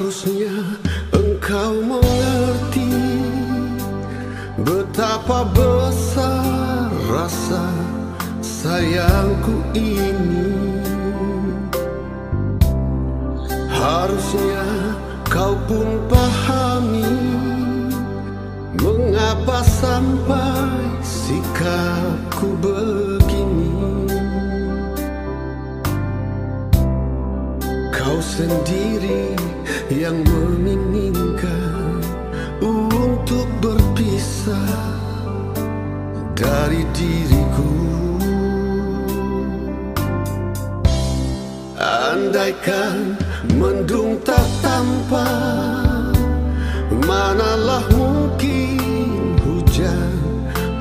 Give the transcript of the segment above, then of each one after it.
Harusnya engkau mengerti betapa besar rasa sayangku ini. Harusnya kau pun pahami mengapa sampai sikapku begini. Kau sendiri yang menginginkan untuk berpisah dari diriku. Andaikan mendung tak tampak, manalah mungkin hujan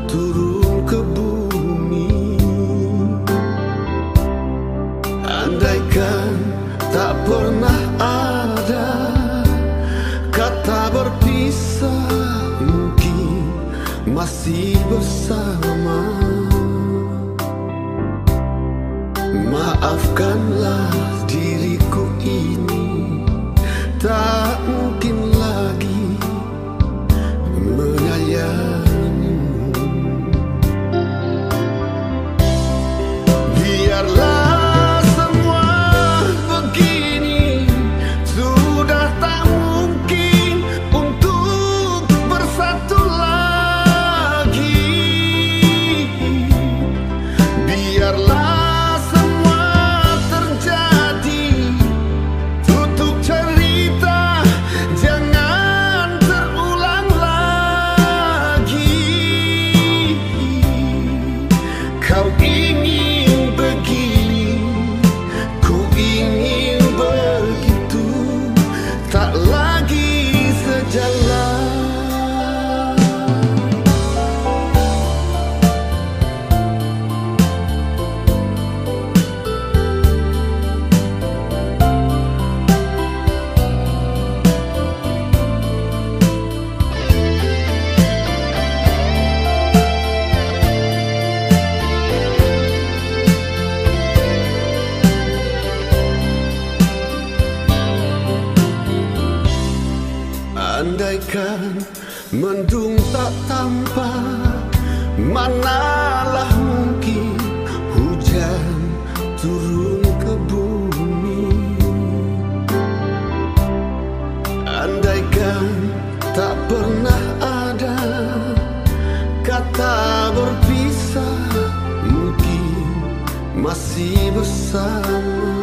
turun ke bumi. Andaikan tak pernah ada kata berpisah, mungkin masih bersama. Maafkanlah diriku ini, tak mungkin lagi menyayangimu. Biarlah semua begini, sudah tak mungkin untuk bersatu lagi. Biarlah andaikan mendung tak tampak, manalah mungkin hujan turun ke bumi. Andaikan tak pernah ada kata berpisah, mungkin masih bersama.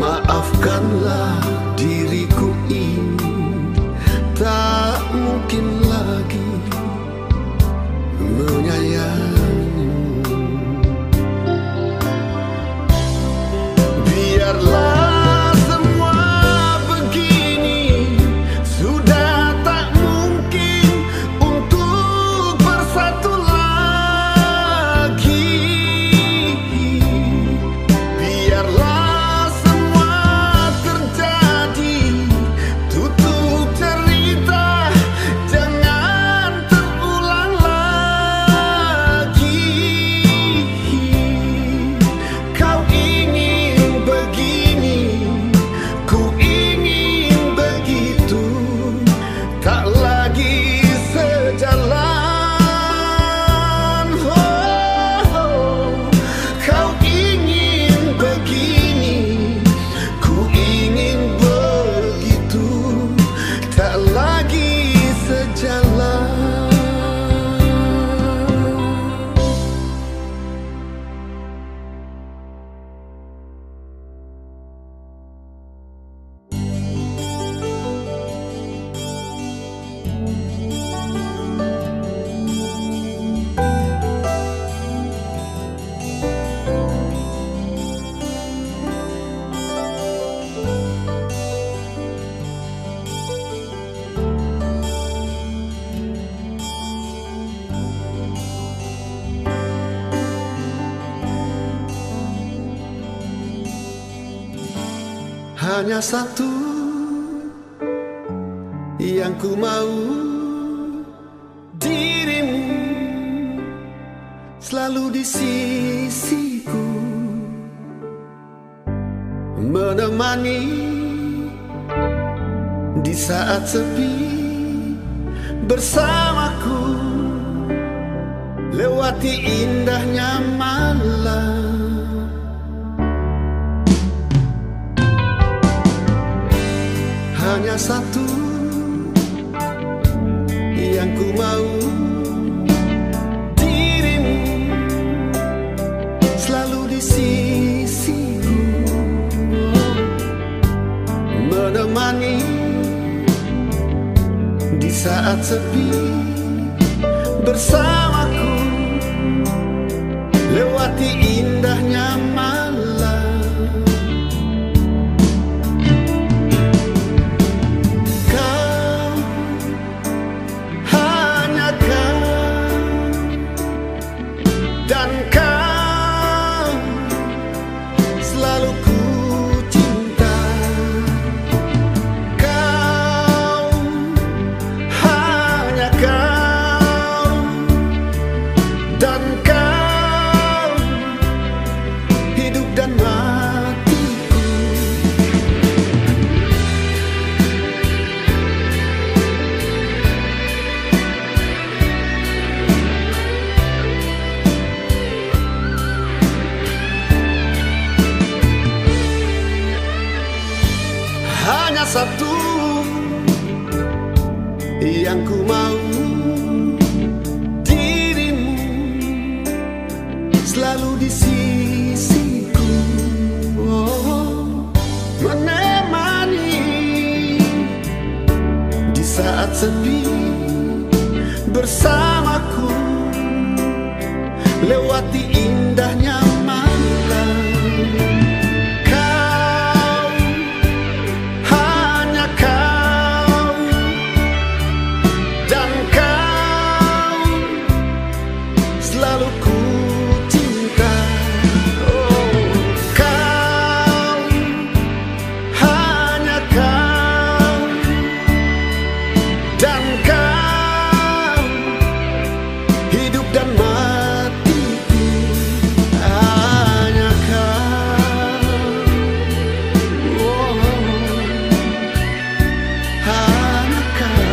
Maafkanlah diriku ini, tak mungkin lagi menyayangimu. Biarlah semua begini, sudah tak mungkin untuk bersatu lagi. Biarlah hanya satu yang ku mau, dirimu selalu di sisiku, menemani di saat sepi bersamaku, lewati indahnya malam. Hanya satu yang ku mau, dirimu selalu di sisiku, menemani di saat sepi bersamaku, lewati indahnya malam. Kau, hanya kau, dan kau selalu ku cinta. Kau, hanya kau, dan kau hidup dan matiku. Hanya satu yang ku mau, dirimu selalu di sisiku, menemani di saat sepi bersamaku, lewati indahnya malam. Kau, hanya kau, dan kau selalu ku cinta. Kau, hanya kau, dan kau hidup dan matiku. Hanya kau, hanya kau,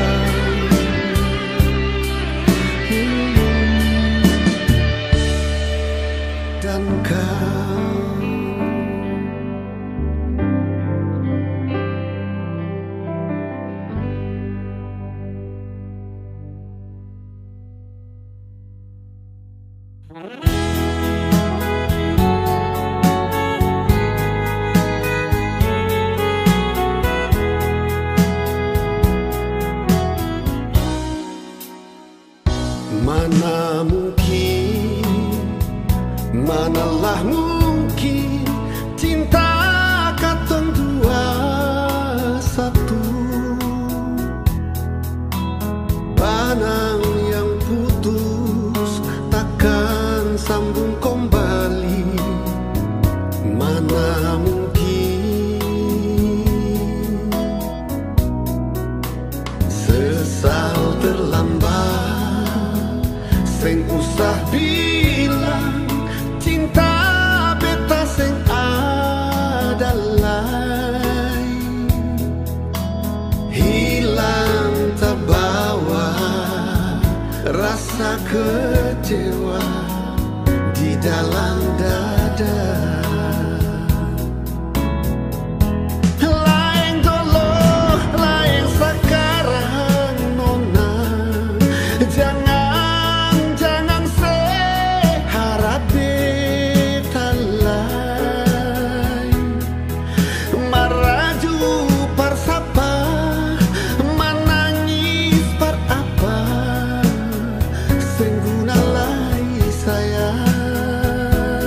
dan kau. Mana mungkin, manalah mungkin cinta katong dua satu. Panang yang putus takkan sambung kembali. Mana mungkin sesal terlambat, seng usah bilang cinta beta seng ada lain. Hilang terbawa rasa kecewa di dalam dada. Lain dulu, lain sekarang nona. Jangan seharap beta lain. Maraju parsapa, menangis par apa, sengguna lai sayang.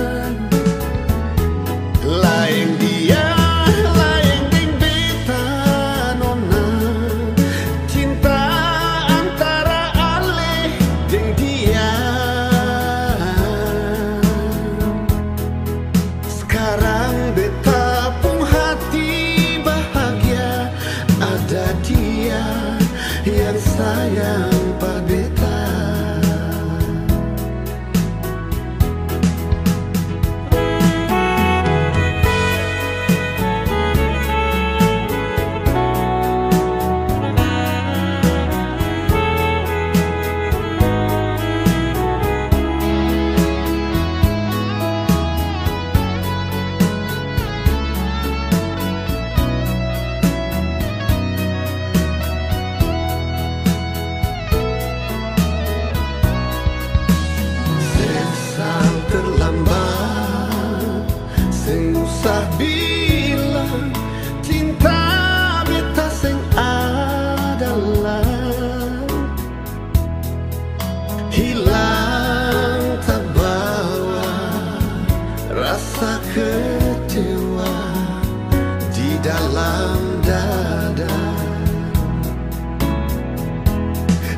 dalam dada.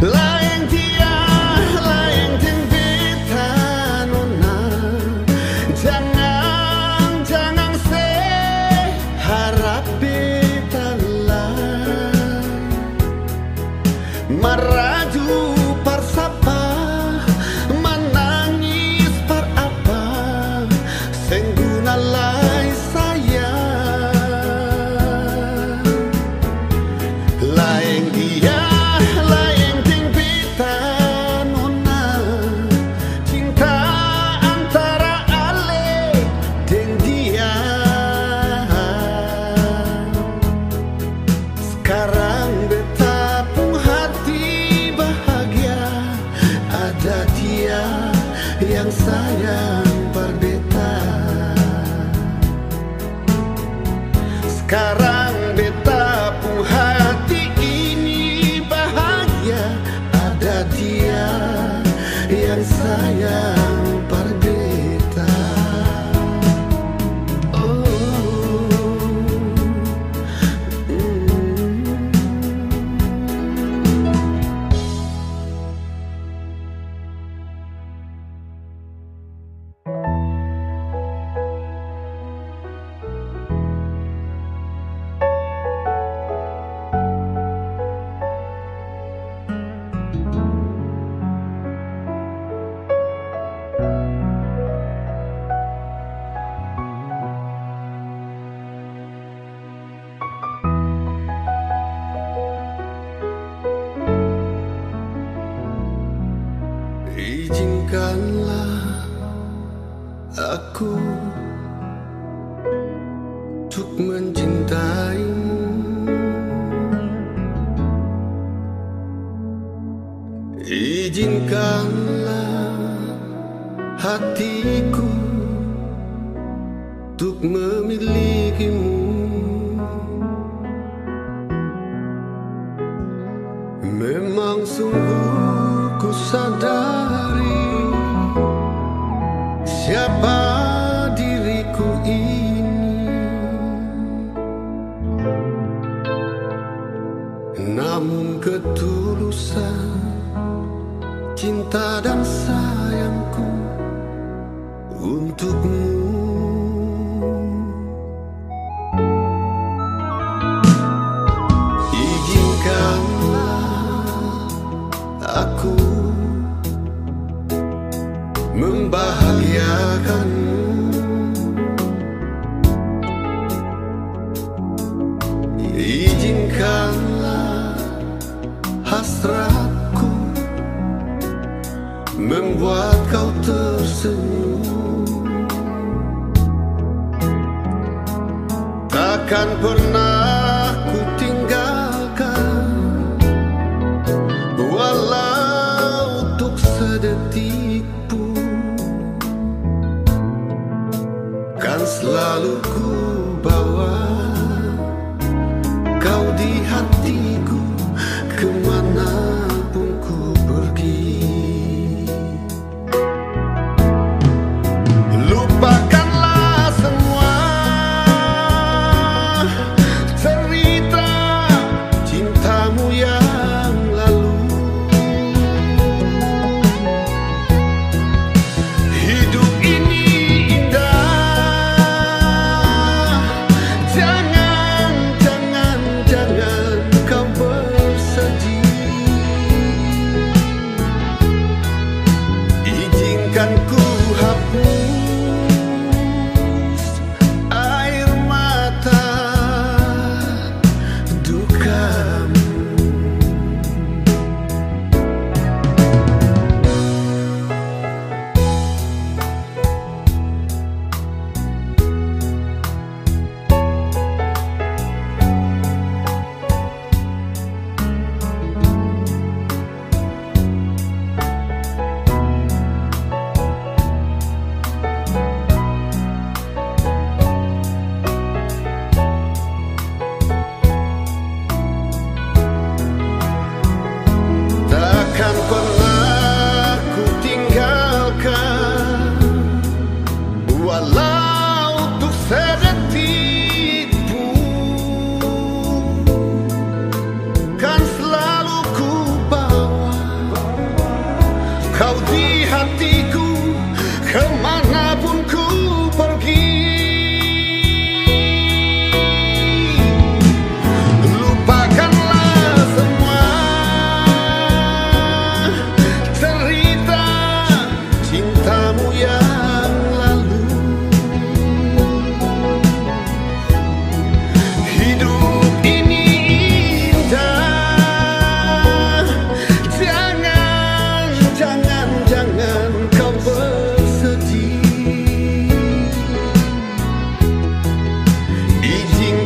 Laeng dia, laeng ting beta nona. Jangan se harap beta lah. Maraju parsapa, menangis par apa, sengguna lai saya. Laeng dia, laeng ting beta nona. Cinta antara ale dan dia. Sekarang beta pun hati bahagia, ada dia yang sayang par beta. Sekarang beta pun hati ini bahagia, ada dia yang sayang par beta. Oh, izinkanlah aku untuk mencintaimu. Izinkanlah hatiku untuk memilikimu. Memang sungguh ku sadari siapa diriku ini, namun ketulusan cinta dan sayangku untukmu. Izinkanlah aku membahagiakanmu. Izinkanlah hasratku membuat kau tersenyum. Takkan pernah ku tinggalkan, walau untuk sedetik pun. Kan selalu ku bawa kau di hatiku kemanapun ku pergi. Lupakanlah semua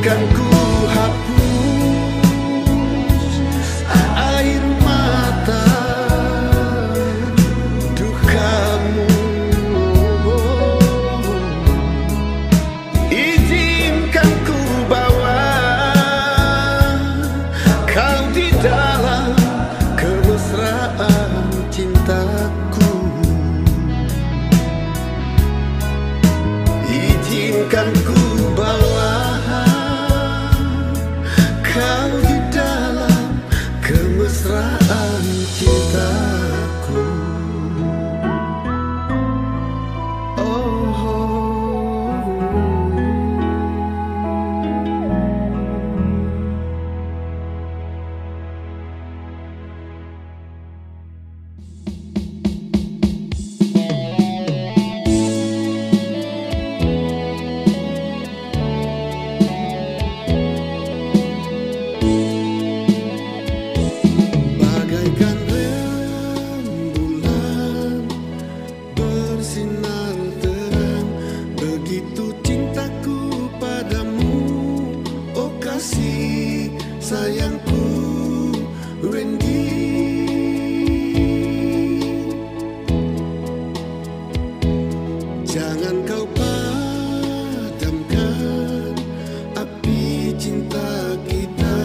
Izinkan ku hapus air mata dukamu. Izinkan ku bawa kau di dalam kemesraan cintaku. Izinkan ku bawa kau di dalam kemesraan cintaku. Bagaikan rembulan bersinar terang, begitu cintaku padamu, oh kasih sayangku Wendy. Jangan kau padamkan api cinta kita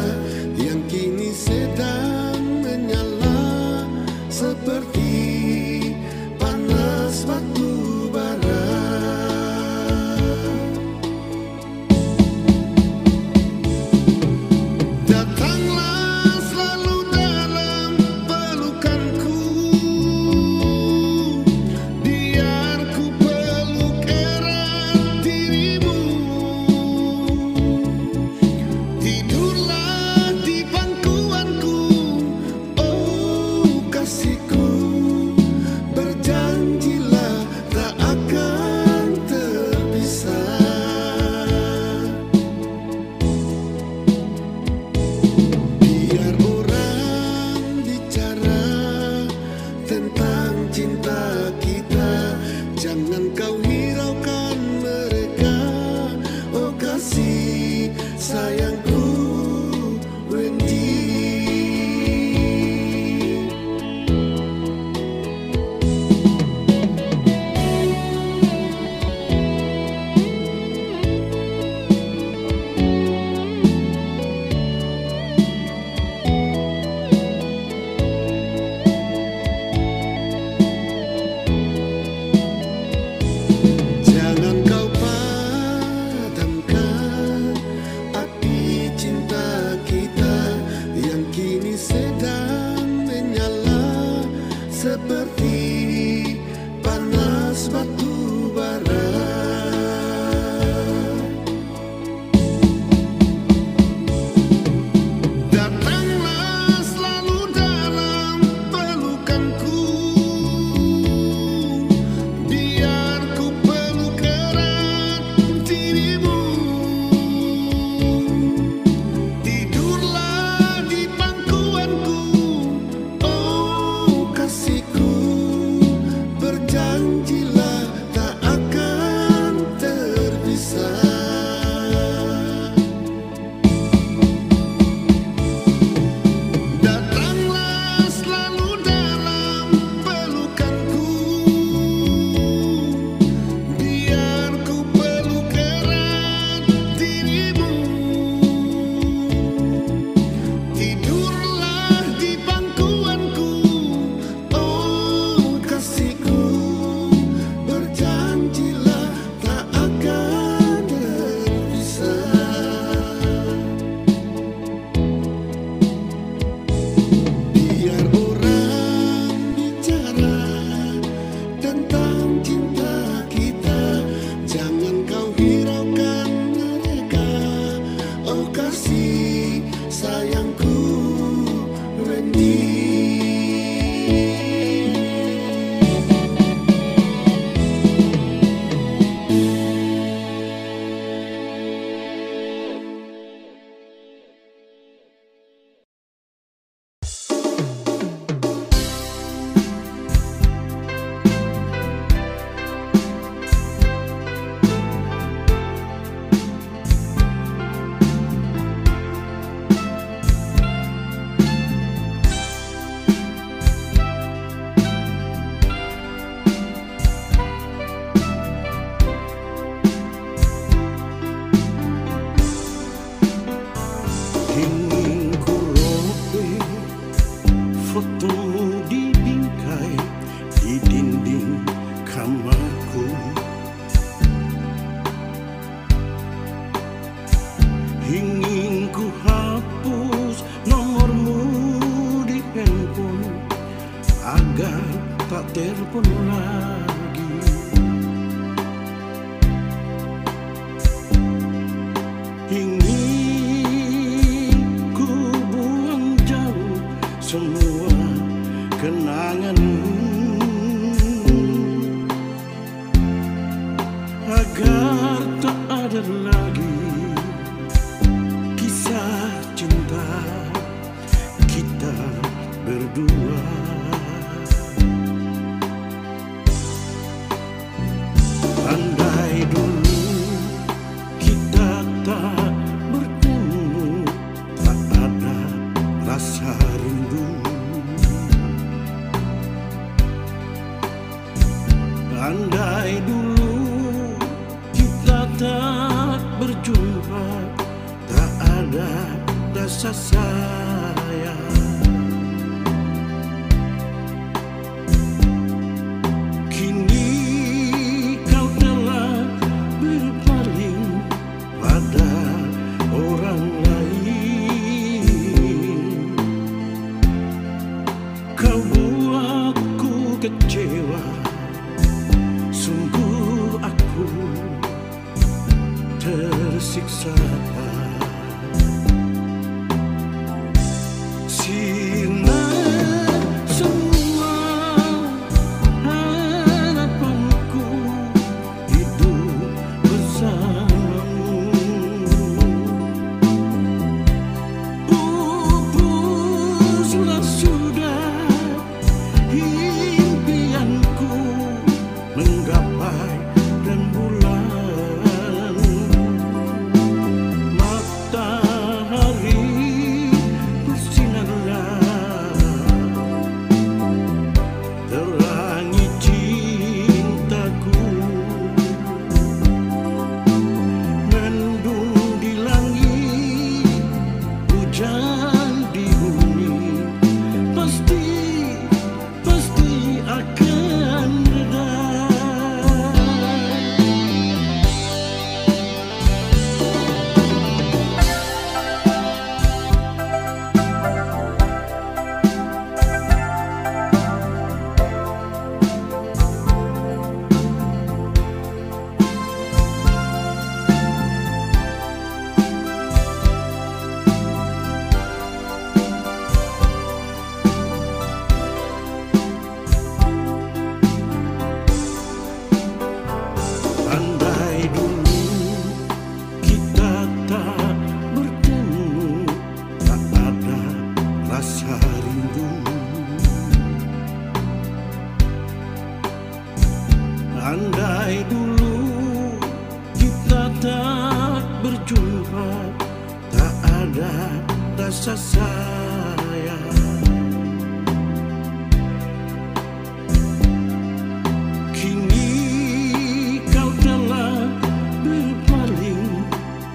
yang kini sedang menyala seperti panas batu bara. Datanglah agar tak telepon lagi. Ingin ku buang jauh semua kenanganmu, agar tak ada lagi kisah cinta kita berdua. Andai dulu kita tak bertemu, tak ada rasa rindu. Andai dulu kita tak berjumpa, tak ada rasa sayang. Kini kau telah berpaling pada orang lain. Kau buatku kecewa, sungguh aku tersiksa. Sinar semua harapanku hidup bersamamu. Pupuslah sudah impianku menggapai rembulan. Matahari bersinarlah, terangi cintaku. Mendung di langit, hujan di bumi, pasti akan reda. Andai dulu kita tak bertemu, tak ada rasa rindu. Andai dulu kita tak berjumpa, tak ada rasa sayang. Kini kau telah berpaling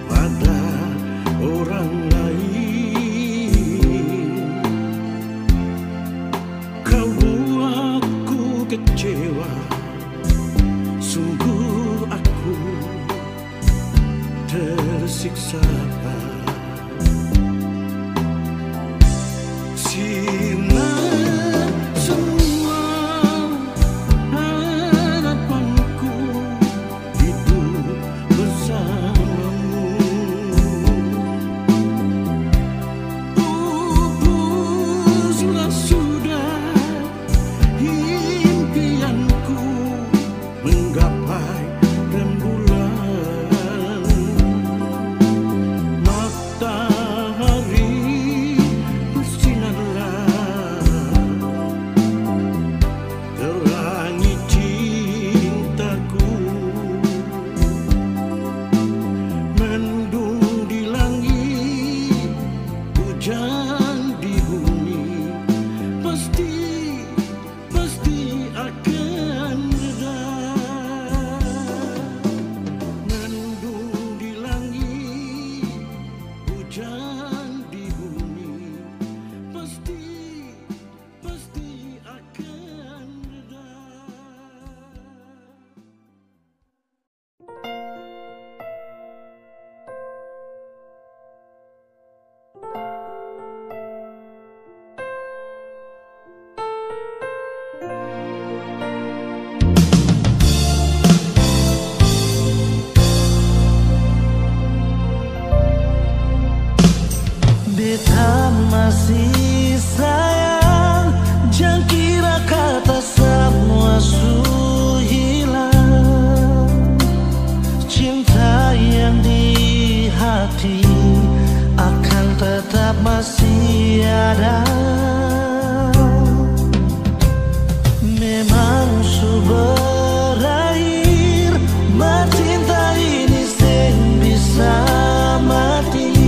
pada orang lain. Kau buatku kecewa, sungguh aku tersiksa. Sinar semua harapanku hidup bersamamu. Pupuslah sudah impianku menggapai rembulan. Matahari bersinarlah, terangi cintaku. Mendung di langit, hujan di bumi, pasti akan reda. Mendung di langit, hujan di bumi, pasti akan reda. Kita masih sayang, jangan kira kata semua su hilang. Cinta yang di hati akan tetap masih ada. Memang su berakhir, cinta ini sing bisa mati.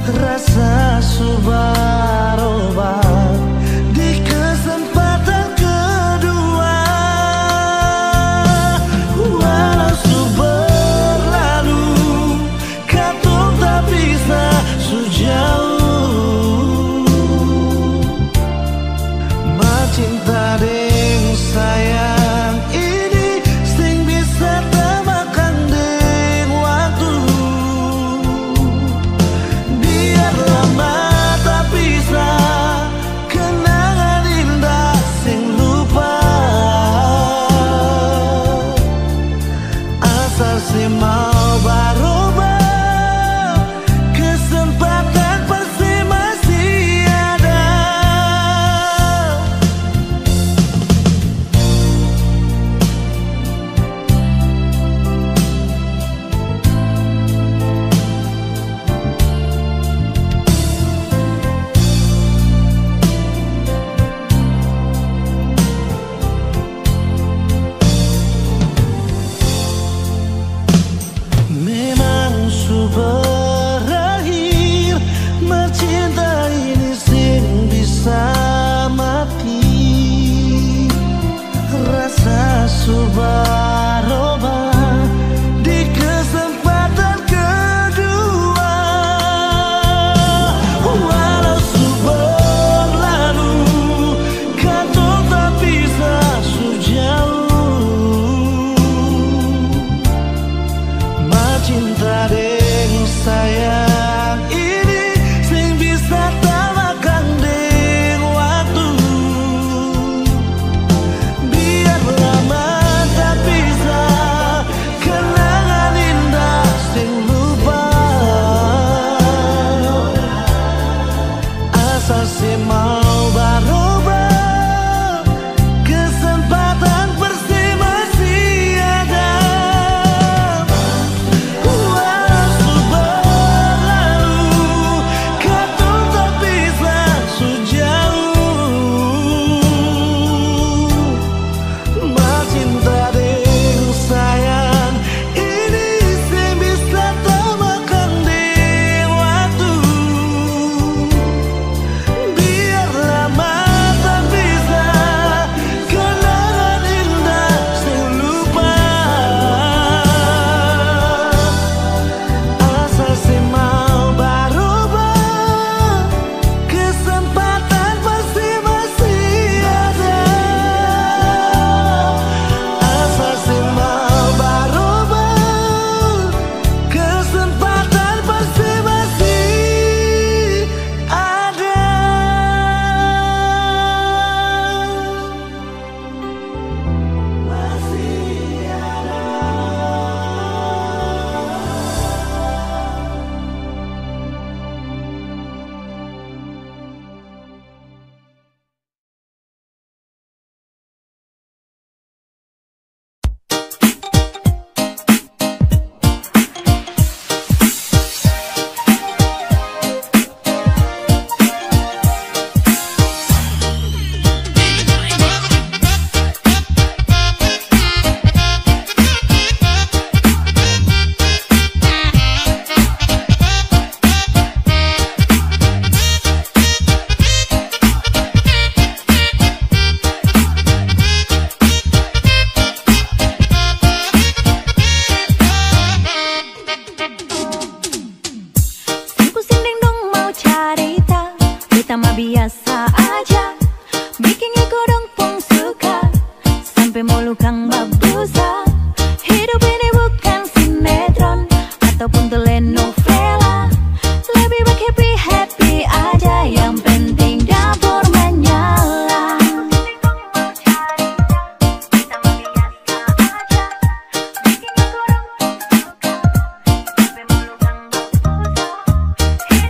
Rasa subarobat di kesempatan kedua. Walau su berlalu, katong tak bisa sejauh. Cinta deng sayang ini sing bisa temakan deng waktu. Biar lama tak bisa kenangan indah sing lupa. Asal si mau berubah, kesempatan pasti masih ada. Memang su berakhir, cinta ini sing bisa mati. Rasa su berubah di kesempatan kedua. Walau su berlalu, katong tak bisa sejauh. Cinta deng sayang ini sing bisa temakan deng waktu. Biar lama tak bisa kenangan indah sing lupa. Asal si mau berubah, kesempatan pasti masih ada. Mah biasa aja, bikin aku dong pun suka, sampai mau lukang babusa. Hidup ini bukan sinetron ataupun telenovela, lebih baik happy-happy aja, yang penting dapur menyala. Hidup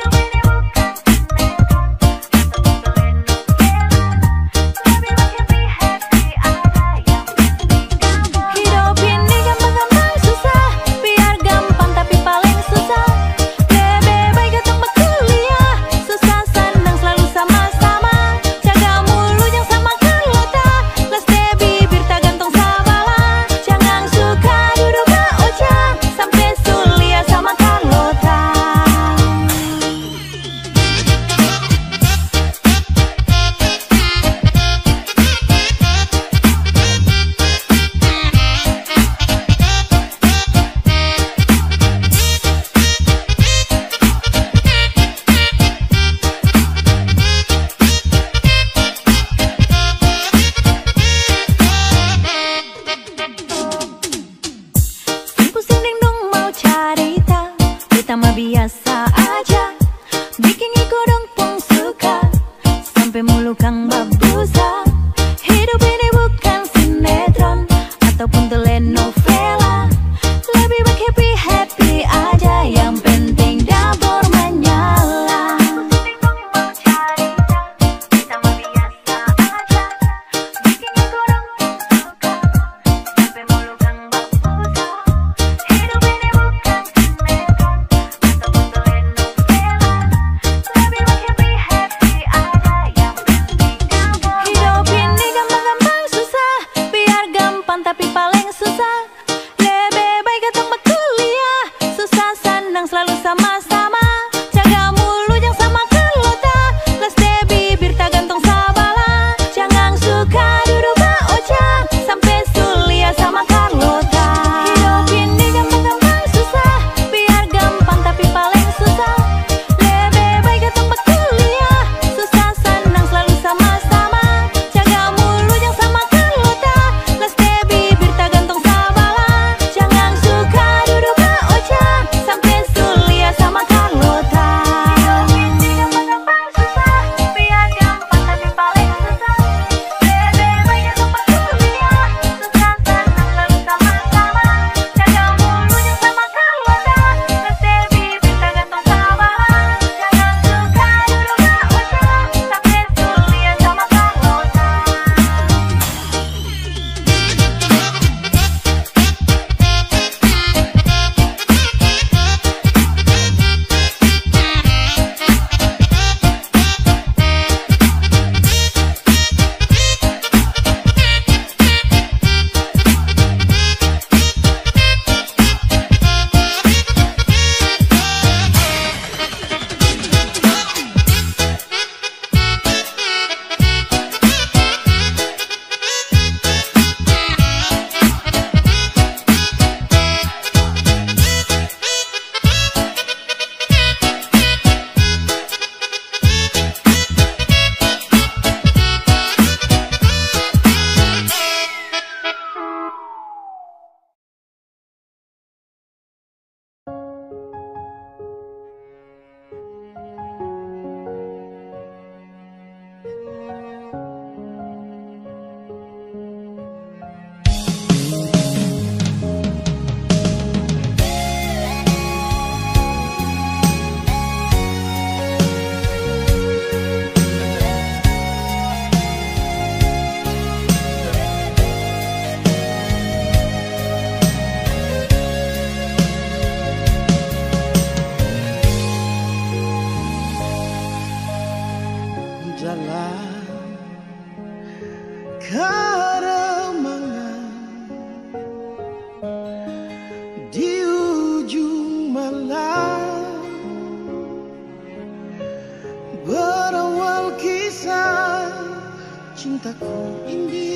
cintaku ini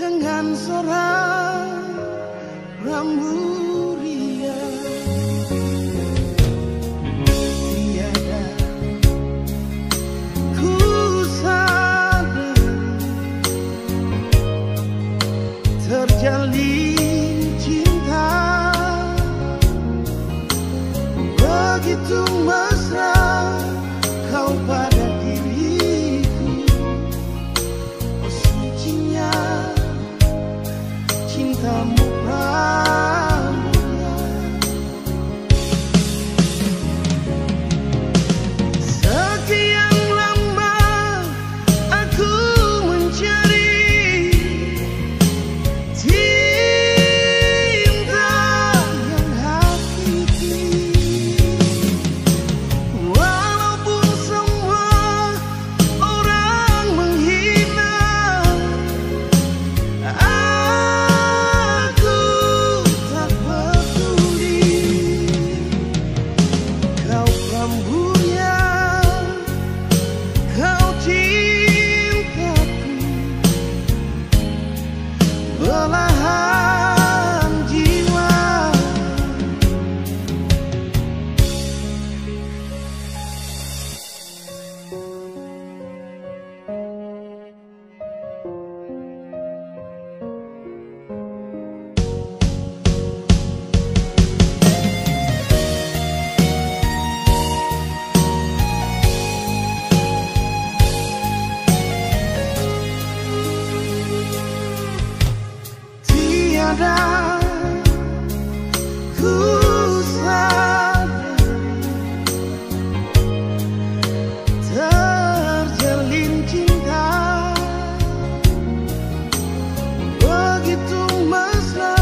dengan seorang Ramburia. Tiada ku sadar terjalin cinta begitu mesra kau pada diriku. Oh sucinya cintamu Pramudia. Sekian lama aku mencari cinta yang hakiki. Walaupun semua orang menghina, aku tak peduli. Kau Ramburia, kau cintaku, belahan jiwa. Tiada ku sadar terjalin cinta begitu mesra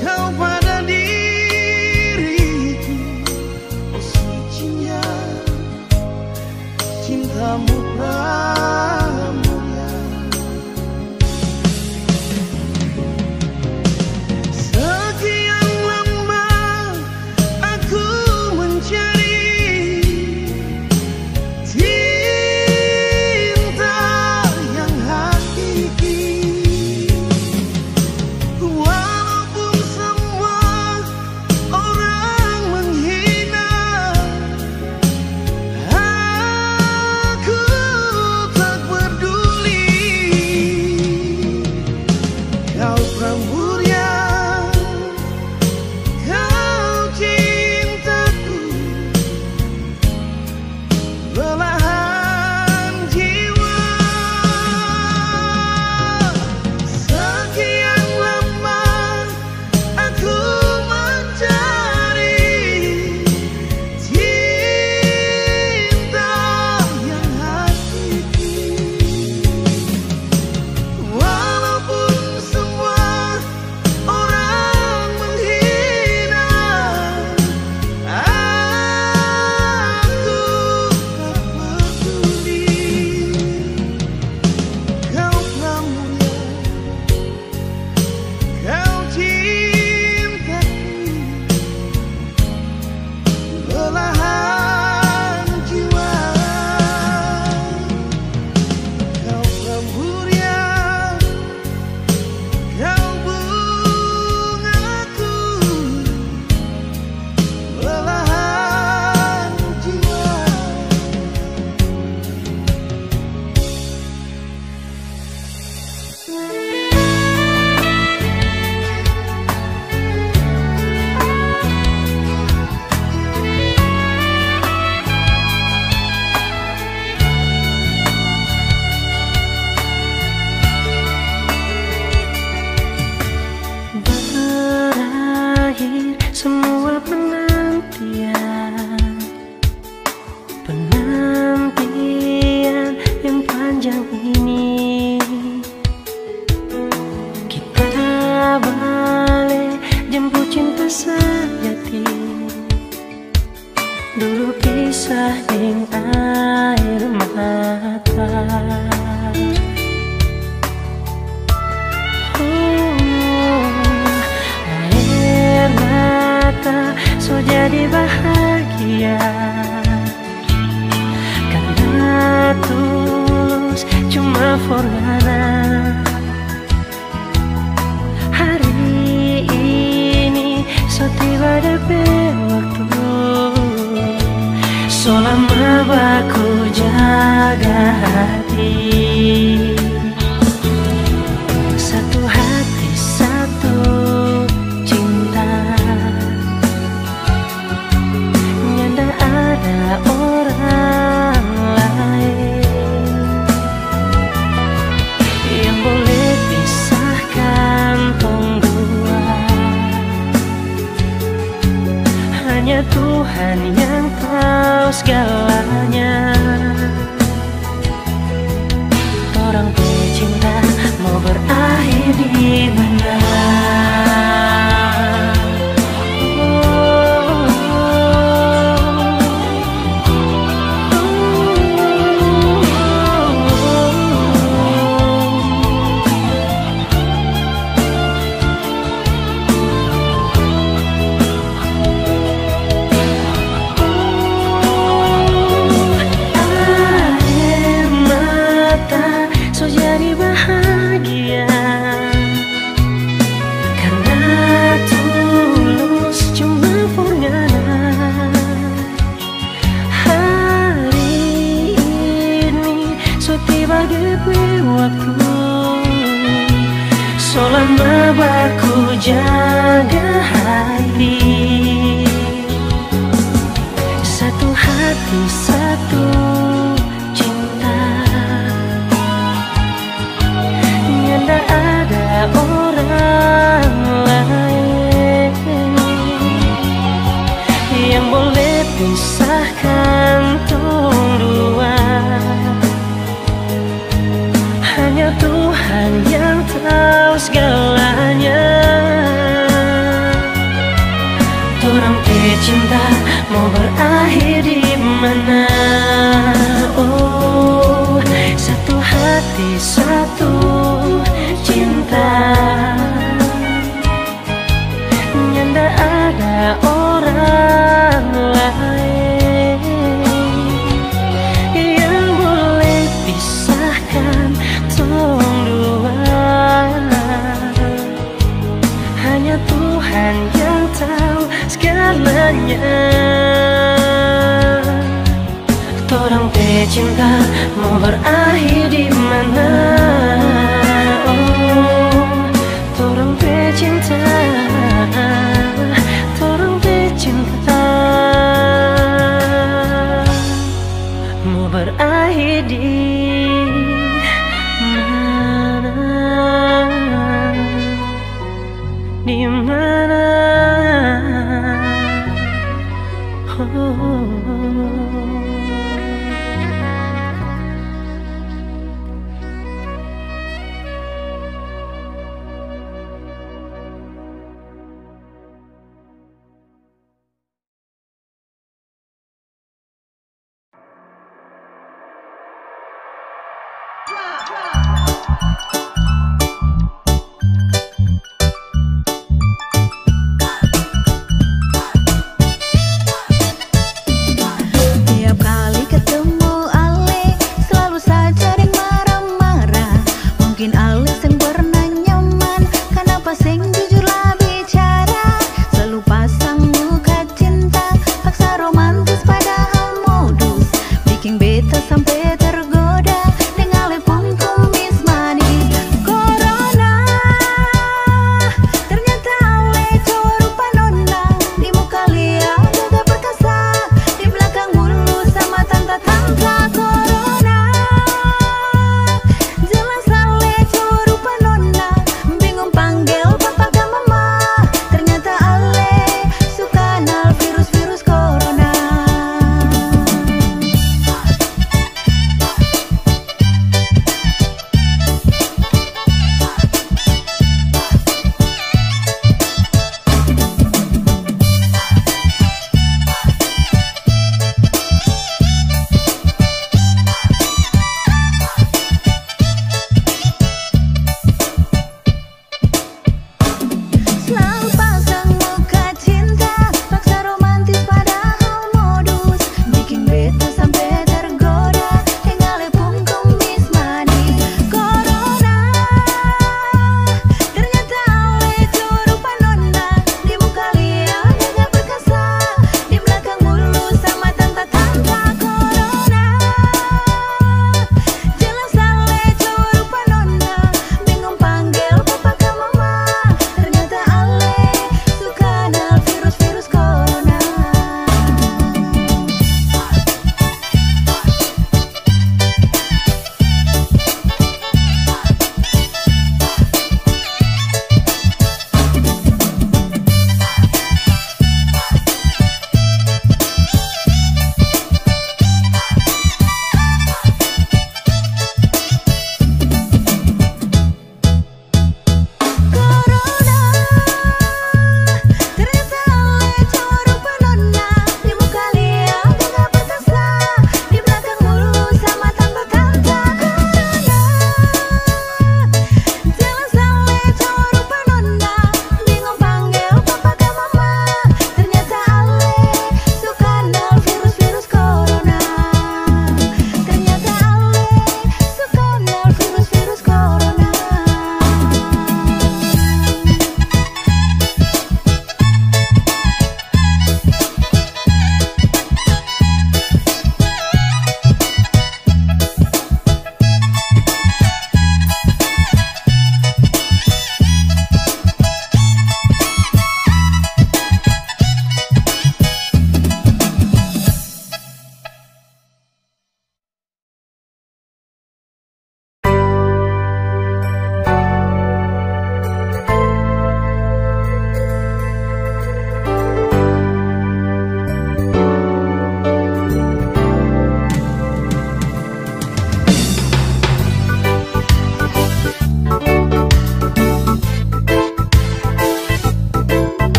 kau pada diriku. Oh sucinya cintamu Pramudia. Sekian lama aku mencari cinta yang hakiki. Walaupun semua orang menghina, aku tak peduli. Kau Ramburia, kau cintaku, belahan jiwa. Sekian lama aku mencari cinta yang hakiki. Walaupun semua orang menghina, aku tak peduli. Kau Pramudia, kau cintaku, belahan jiwa. Kau Ramburia, kau bungaku, belahan jiwa. Berakhir semua penantian, penantian yang panjang ini. Kita balik jemput cinta sejati. Dulu kisah ing air mata. Air mata so jadi bahagia karena tuh DP waktu selama baku jaga hati. Satu hati satu cinta, nyanda ada orang lain yang boleh pisahkan tong dua. Hanya Tuhan yang tahu segalanya. Orang cinta mau berakhir di mana? Jadi bahagia karena tulus cuma purnama. Hari ini so tiba DP waktu selama baku jaga hati. Satu hati satu ada orang lain yang boleh pisahkan tong dua. Hanya Tuhan yang tahu segalanya. Orang cinta mau berakhir di mana? Oh, satu hati satu cinta, nyanda ada orang lain yang boleh pisahkan tong dua. Hanya Tuhan yang tahu segalanya. Orang cinta mau berakhir di mana? Torang cinta, torang cinta mau berakhir di mana? Di mana?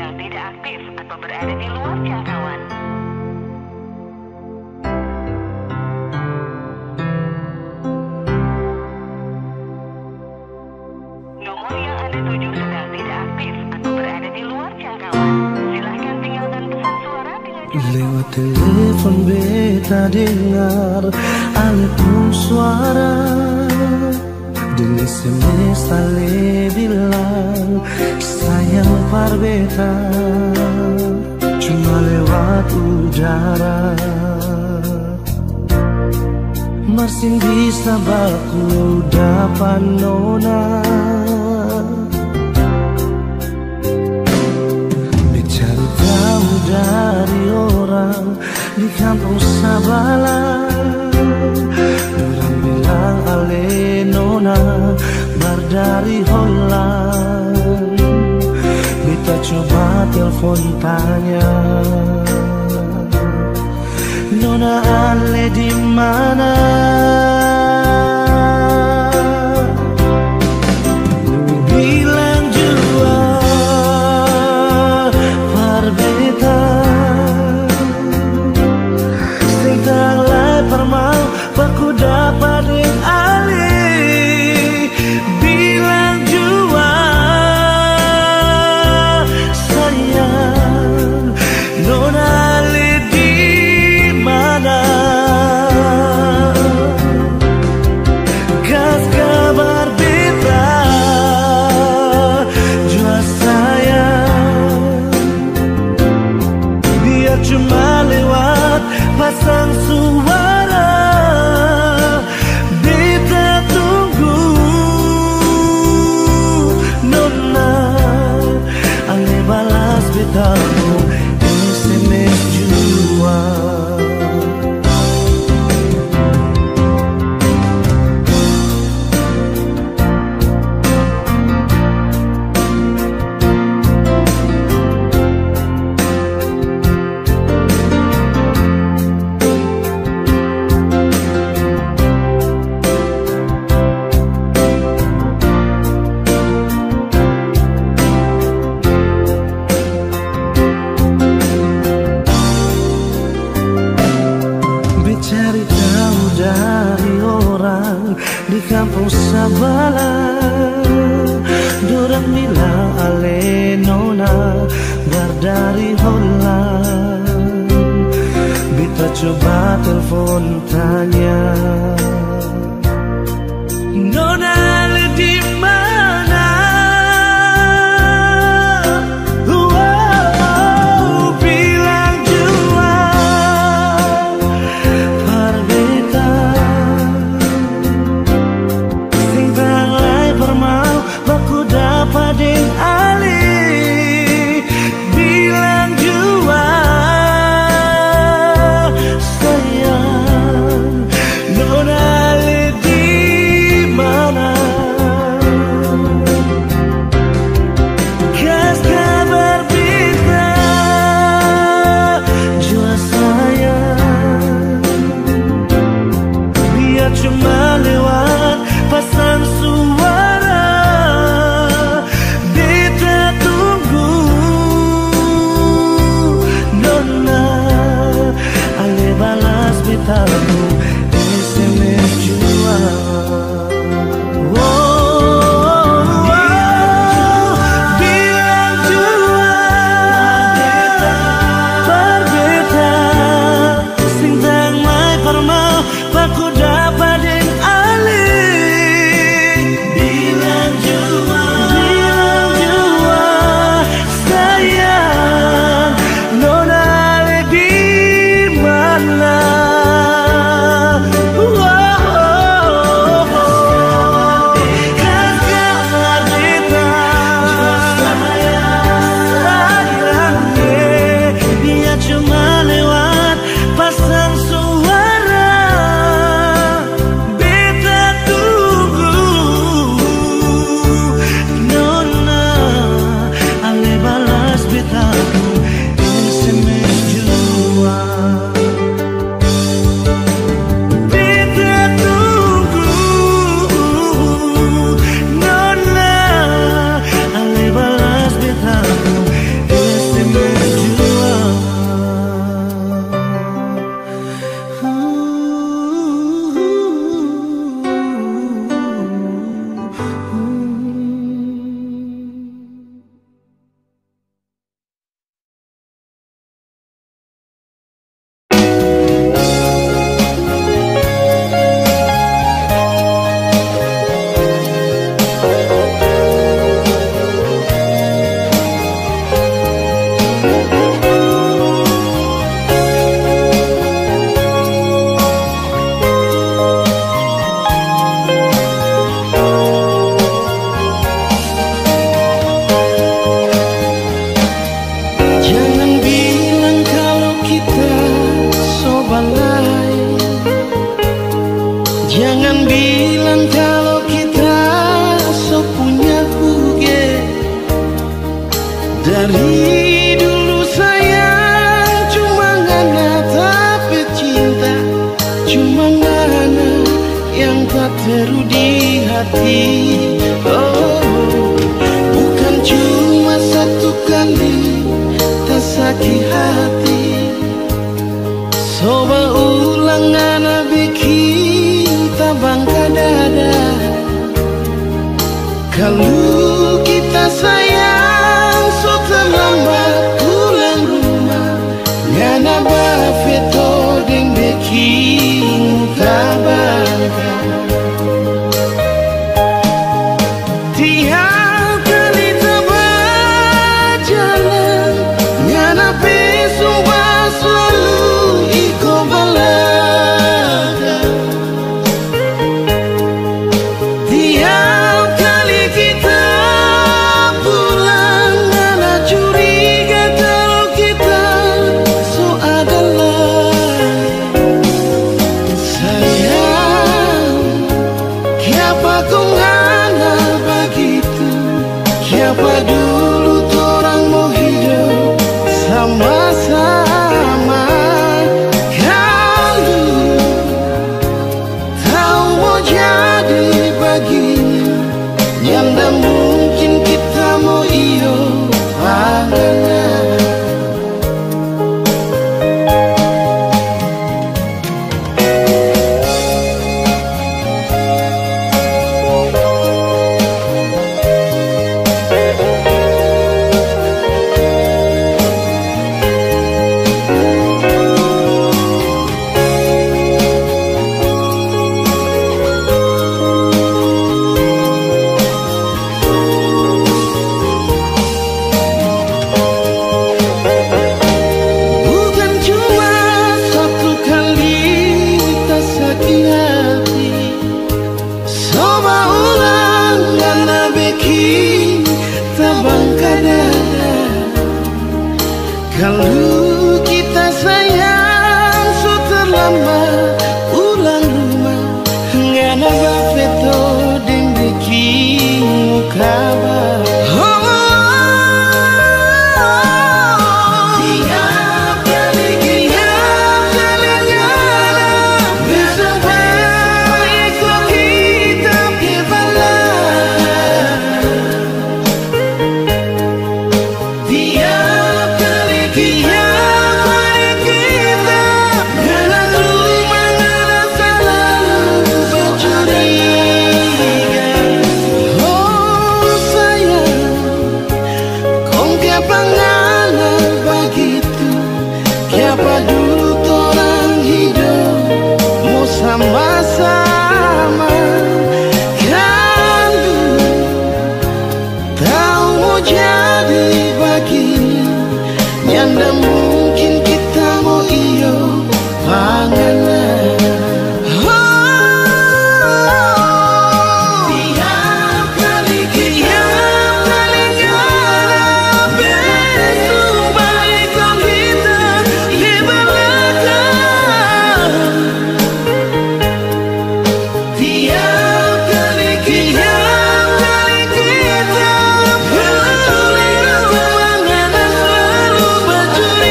sedang tidak aktif atau berada di luar jangkauan. Nomor yang Anda tuju sedang tidak aktif atau berada di luar jangkauan. Silahkan tinggalkan pesan suara dengan cara Lewat telepon beta dengar alipun suara, di SMS ale bilang sayang par beta, cuma lewat udara. Masih bisa baku dapat nona, mencari tahu dari orang di kampung Sabala. Orang bilang ale nona bar dari Holland. Kita coba telepon tanya, nona ale di mana? Bilang jua par beta, sing tanglai permau baku dapat ding ali. Bilang jua sayang, nona ale di mana? Gas kabar beta jua sayang, biar cuma lewat pasang suara. Beta tunggu nona ale balas beta SMS jua. Cari tahu dari orang di kampung Sabala. Dorang bilang ale nona bar dari Holland. Beta coba telepon tanya, nona ale di mana? Bilang jua par beta, sing tanglai permau baku dapat ding ali. Bilang jua sayang, nona hati. Oh, bukan cuma satu kali tak sakit hati. Coba ulang anak bikin tabang ke dada. Kalau kita sayang so terlambat pulang rumah. Ngana bafeto deng bikin kabangga. Tiap kali tebak jalan ngana pesumpah selalu iko balaga. Tiap kali kita pulang ngana curiga kalau kita so adalah sayang. Siapa kau ngana begitu? Siapa dulu orang mau hidup sama-sama? Kalau tahu mau jadi begini, yang tak mungkin kita mau iyo pandangan. Bukan cuma satu kali tak sakit hati. Coba ulang karena bikin tabang ke dada. Kalau kita sayang so terlambat pulang rumah. Ngana bafeto deng bikin kabar. Tiap kali bersampai ikut kita berbalah. Tiap kali kita ngana rumah ngana selalu bercuriga. Oh sayang, kong kiapa ngana begitu? Kiapa dulu orang hidup mau sama-sama? Kalau tahu mau jadi begini, yang tak mungkin kita mau iyo panganan. Tiap kali ngana bersumpah ikut kita di belakang. Tiap kali kita bertulis ngana selalu bercuriga.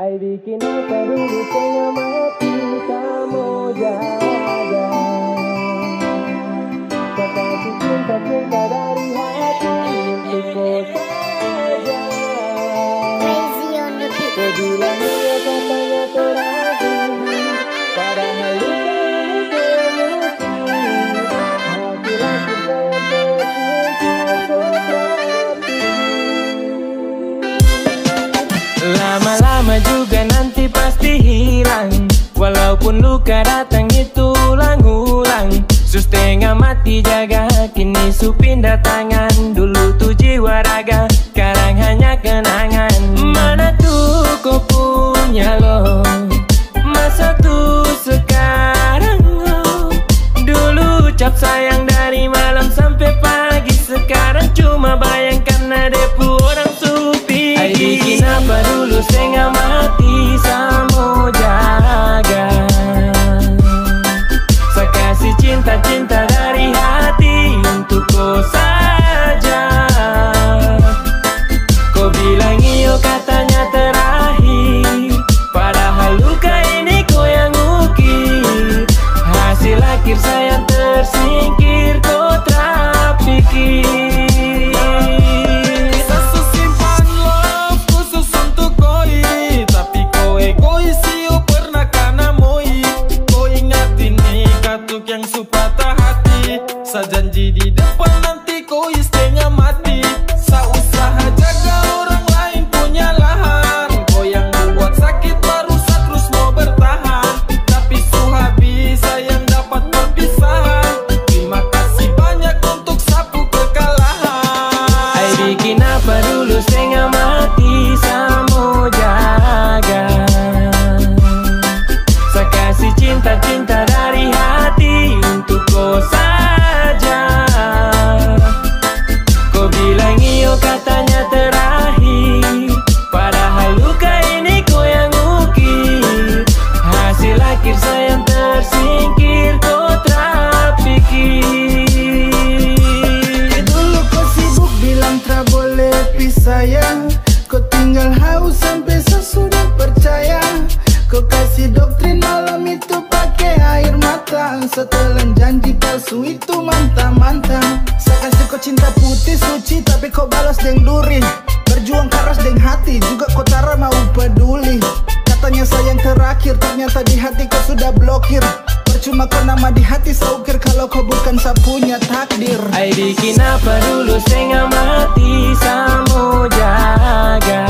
Ai bikin apa dulu setengah mati kamu jaga. Kasih cinta-cinta dari hati untukku saja. Kau bilang dia katanya terakhir, padahal luka ini terbukti. Hati-hati saya tersiksa. Lama-lama juga nanti pasti hilang, walaupun luka datang itu ulang-ulang. Setengah mati jaga, kini su pindah tangan. Dulu tuh jiwa raga, sekarang hanya kenangan. Mana tuh kau punya lo, masa tuh sekarang lo. Dulu ucap sayang dari malam sampai pagi, sekarang cuma bayangkan ada orang supi. Ai bikin apa dulu setengah mati sama jaga. Saya kasih cinta-cinta dari hati untukku saja. Kau bilang iyo katanya terakhir, padahal luka ini kau yang ukir. Hasil akhir saya tersingkir, kau terpikir. Satu simpan love khusus untuk koi, tapi kau egois iyo pernah kana moi. Kau ingatin nih katuk yang supatah hati, sajanji di depan nanti kau setengah mati. Sausaha jaga orang lain punya lahan, kau yang membuat sakit baru terus mau bertahan. Tapi su habis sayang dapat perpisahan. Terima kasih banyak untuk sapu kekalahan. Ai bikin apa dulu setengah mati sama jaga. Saya kasih cinta-cinta dari hati untukku saja. Kau bilang iyo katanya terakhir, padahal luka ini kau yang ukir. Hasil akhir saya tersingkir, kau terpikir. Dulu kau sibuk bilang tak boleh pisah ya, kau tinggal haus sampai sesudah percaya. Kau kasih doktrin malam itu pakai air mata, setelan janji palsu itu mantap-mantap. Saya kasih kau cinta putih suci, tapi kau balas deng duri. Berjuang keras deng hati, juga kau tara mau peduli. Katanya sayang terakhir, ternyata di hati kau sudah blokir. Percuma kau nama di hati saukir, kalau kau bukan sapunya takdir. Ai bikin apa dulu setengah mati sama jaga.